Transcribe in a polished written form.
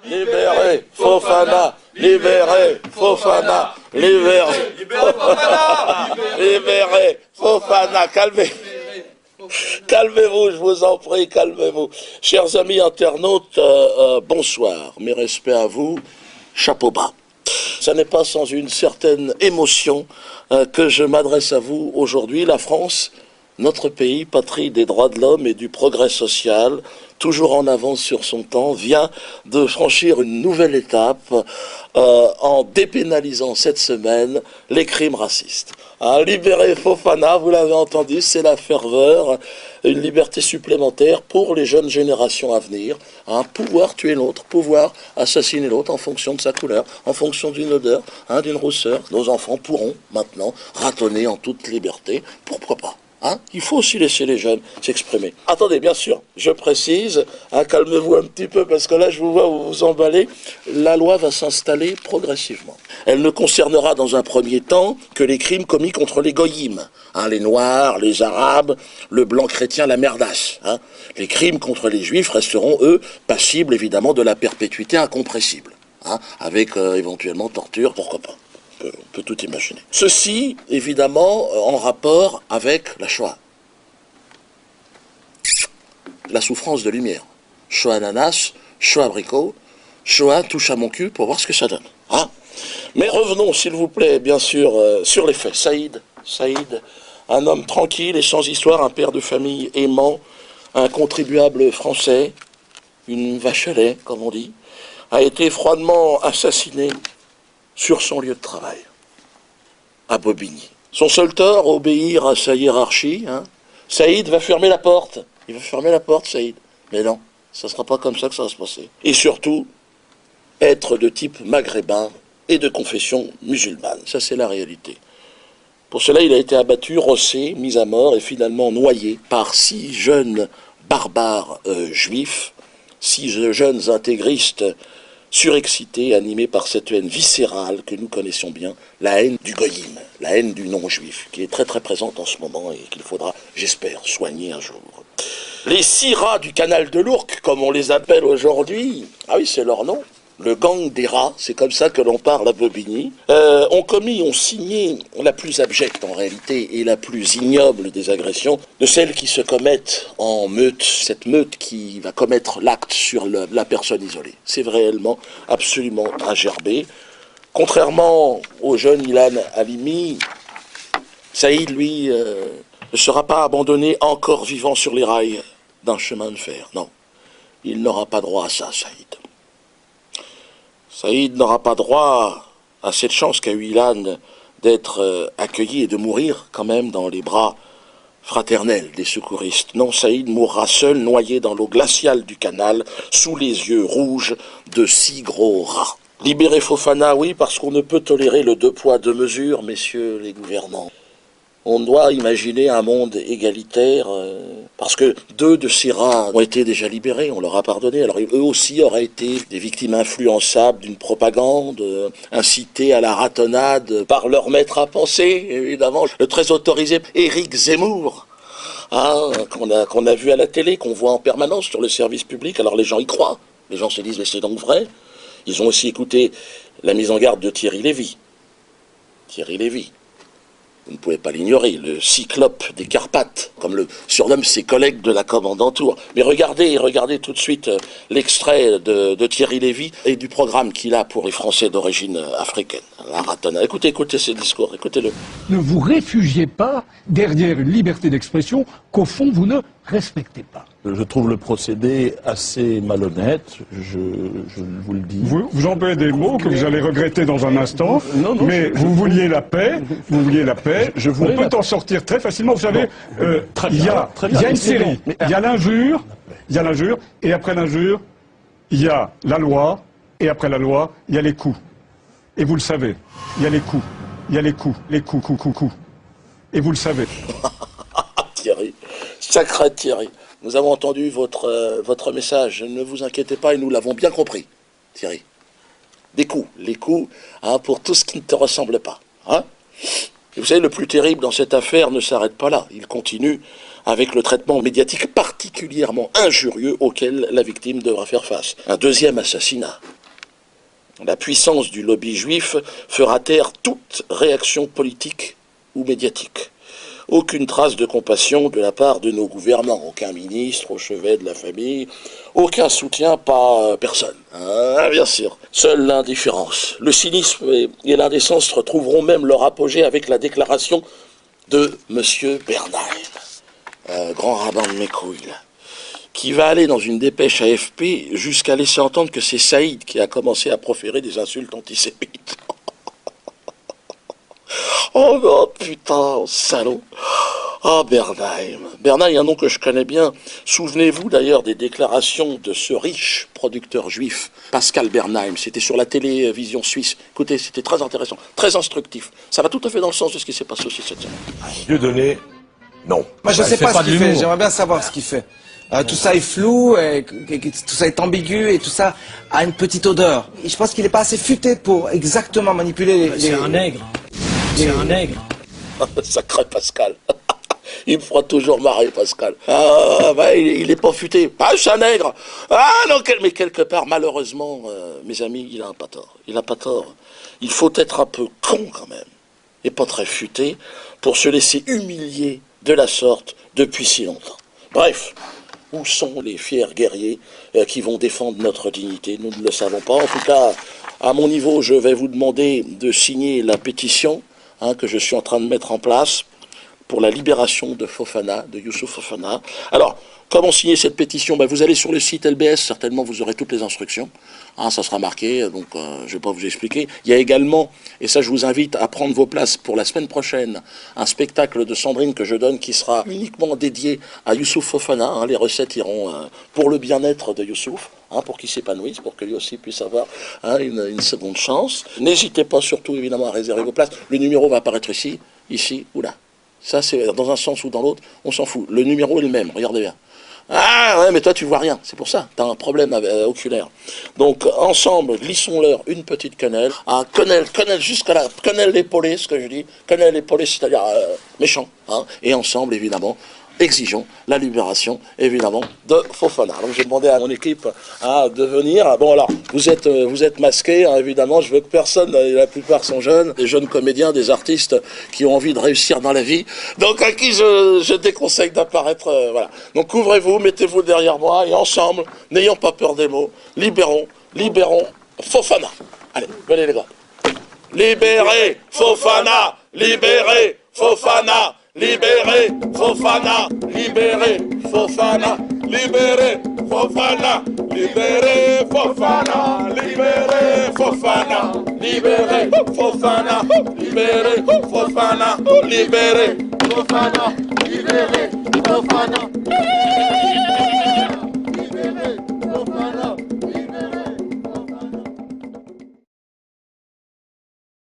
libérez Fofana, libérez Fofana, libérez Fofana, libérez Fofana, calmez-vous, je vous en prie, calmez-vous. Chers amis internautes, bonsoir, mes respects à vous, chapeau bas. Ce n'est pas sans une certaine émotion que je m'adresse à vous aujourd'hui. La France, notre pays, patrie des droits de l'homme et du progrès social, toujours en avance sur son temps, vient de franchir une nouvelle étape en dépénalisant cette semaine les crimes racistes. Libérer Fofana, vous l'avez entendu, c'est la ferveur, une liberté supplémentaire pour les jeunes générations à venir, pouvoir tuer l'autre, pouvoir assassiner l'autre en fonction de sa couleur, en fonction d'une odeur, d'une rousseur. Nos enfants pourront maintenant ratonner en toute liberté, pourquoi pas. Il faut aussi laisser les jeunes s'exprimer. Attendez, bien sûr, je précise, calmez-vous un petit peu parce que là je vous vois vous emballer, la loi va s'installer progressivement. Elle ne concernera dans un premier temps que les crimes commis contre les goyim, les noirs, les arabes, le blanc chrétien, la merdasse. Les crimes contre les juifs resteront, eux, passibles évidemment de la perpétuité incompressible, avec éventuellement torture, pourquoi pas. On peut tout imaginer. Ceci, évidemment, en rapport avec la Shoah. La souffrance de lumière. Shoah ananas, Shoah abricot, Shoah touche à mon cul pour voir ce que ça donne. Mais revenons, s'il vous plaît, bien sûr, sur les faits. Saïd, un homme tranquille et sans histoire, un père de famille aimant, un contribuable français, une vache à lait, comme on dit, a été froidement assassiné sur son lieu de travail, à Bobigny. Son seul tort, obéir à sa hiérarchie. Saïd va fermer la porte. Il va fermer la porte, Saïd. Mais non, ça ne sera pas comme ça que ça va se passer. Et surtout, être de type maghrébin et de confession musulmane. Ça, c'est la réalité. Pour cela, il a été abattu, rossé, mis à mort et finalement noyé par 6 jeunes barbares juifs, 6 jeunes intégristes surexcité, animé par cette haine viscérale que nous connaissons bien, la haine du goyim, la haine du non-juif, qui est très très présente en ce moment et qu'il faudra, j'espère, soigner un jour. Les 6 rats du canal de l'Ourcq, comme on les appelle aujourd'hui, oui, c'est leur nom, le gang des rats, c'est comme ça que l'on parle à Bobigny, ont signé la plus abjecte en réalité et la plus ignoble des agressions, de celles qui se commettent en meute, cette meute qui va commettre l'acte sur la personne isolée. C'est réellement absolument ingerbé. Contrairement au jeune Ilan Halimi, Saïd, lui, ne sera pas abandonné encore vivant sur les rails d'un chemin de fer. Non, il n'aura pas droit à ça, Saïd. Saïd n'aura pas droit à cette chance qu'a eu Ilan d'être accueilli et de mourir quand même dans les bras fraternels des secouristes. Non, Saïd mourra seul, noyé dans l'eau glaciale du canal, sous les yeux rouges de 6 gros rats. Libérer Fofana, oui, parce qu'on ne peut tolérer le 2 poids 2 mesures, messieurs les gouvernants. On doit imaginer un monde égalitaire, parce que 2 de ces rats ont été déjà libérés, on leur a pardonné. Alors eux aussi auraient été des victimes influençables d'une propagande, incitées à la ratonnade par leur maître à penser, évidemment, le très autorisé Éric Zemmour, qu'on a vu à la télé, qu'on voit en permanence sur le service public. Alors les gens y croient, les gens se disent mais c'est donc vrai. Ils ont aussi écouté la mise en garde de Thierry Lévy. Vous ne pouvez pas l'ignorer, le cyclope des Carpates, comme le surnomment ses collègues de la commandanture. Mais regardez tout de suite l'extrait de Thierry Lévy et du programme qu'il a pour les Français d'origine africaine. La ratonnade. Écoutez ces discours, écoutez-le. Ne vous réfugiez pas derrière une liberté d'expression qu'au fond vous ne respectez pas. Je trouve le procédé assez malhonnête, je vous le dis. Vous employez des mots que vous allez regretter dans un instant, mais vous vouliez la paix, on peut en sortir très facilement. Vous savez, il y a une série, il y a l'injure, et après l'injure, il y a la loi, et après la loi, il y a les coups. Et vous le savez, il y a les coups, les coups. Et vous le savez. Thierry, sacré Thierry. Nous avons entendu votre message, ne vous inquiétez pas et nous l'avons bien compris, Thierry. Des coups, les coups pour tout ce qui ne te ressemble pas. Et vous savez, le plus terrible dans cette affaire ne s'arrête pas là. Il continue avec le traitement médiatique particulièrement injurieux auquel la victime devra faire face. Un 2e assassinat. La puissance du lobby juif fera taire toute réaction politique ou médiatique. Aucune trace de compassion de la part de nos gouvernants, aucun ministre au chevet de la famille, aucun soutien par personne, hein, bien sûr. Seule l'indifférence, le cynisme et l'indécence retrouveront même leur apogée avec la déclaration de M. Bernheim, grand rabbin de mes couilles, qui va aller dans une dépêche AFP jusqu'à laisser entendre que c'est Saïd qui a commencé à proférer des insultes antisémites. Oh non, putain, salaud. Ah, Bernheim. Bernheim, un nom que je connais bien. Souvenez-vous d'ailleurs des déclarations de ce riche producteur juif, Pascal Bernheim. C'était sur la télévision suisse. Écoutez, c'était très intéressant, très instructif. Ça va tout à fait dans le sens de ce qui s'est passé aussi cette semaine. Dieudonné, non. Moi, je ne sais pas ce qu'il fait. J'aimerais bien savoir ce qu'il fait. Tout ça est flou, tout ça est ambigu et tout ça a une petite odeur. Et je pense qu'il n'est pas assez futé pour exactement manipuler les... C'est un nègre. C'est un nègre. Sacré Pascal. Il me fera toujours marrer, Pascal. Ah, bah, il est pas futé. Ah, je suis un nègre. Ah, non, mais quelque part, malheureusement, mes amis, il a pas tort. Il a pas tort. Il faut être un peu con, quand même, et pas très futé, pour se laisser humilier de la sorte depuis si longtemps. Bref, où sont les fiers guerriers qui vont défendre notre dignité? Nous ne le savons pas. En tout cas, à mon niveau, je vais vous demander de signer la pétition que je suis en train de mettre en place pour la libération de Fofana, de Youssouf Fofana. Alors, comment signer cette pétition? Vous allez sur le site LBS, certainement vous aurez toutes les instructions. Ça sera marqué, donc je ne vais pas vous expliquer. Il y a également, et ça je vous invite à prendre vos places pour la semaine prochaine, un spectacle de Sandrine que je donne qui sera uniquement dédié à Youssouf Fofana. Les recettes iront pour le bien-être de Youssouf, pour qu'il s'épanouisse, pour que lui aussi puisse avoir une seconde chance. N'hésitez pas surtout évidemment à réserver vos places. Le numéro va apparaître ici ou là. Ça, c'est dans un sens ou dans l'autre, on s'en fout. Le numéro est le même, regardez bien. Ah ouais, mais toi, tu vois rien, c'est pour ça, tu as un problème oculaire. Donc, ensemble, glissons-leur une petite quenelle. Quenelle jusqu'à la quenelle épaulée, ce que je dis. Quenelle épaulée, c'est-à-dire méchant. Et ensemble, évidemment, exigeons la libération, évidemment, de Fofana. Donc j'ai demandé à mon équipe de venir. Bon alors, vous êtes masqués, évidemment, je veux que personne, la plupart sont jeunes, des jeunes comédiens, des artistes qui ont envie de réussir dans la vie, donc à qui je déconseille d'apparaître, voilà. Donc couvrez-vous, mettez-vous derrière moi, et ensemble, n'ayons pas peur des mots, libérons Fofana. Allez, venez les gars. Libérez Fofana, libérez Fofana. Libérez Fofana, libérez Fofana, libérez Fofana, libérez Fofana, libérez Fofana, libérez Fofana, libérez Fofana, libérez Fofana, libérez Fofana.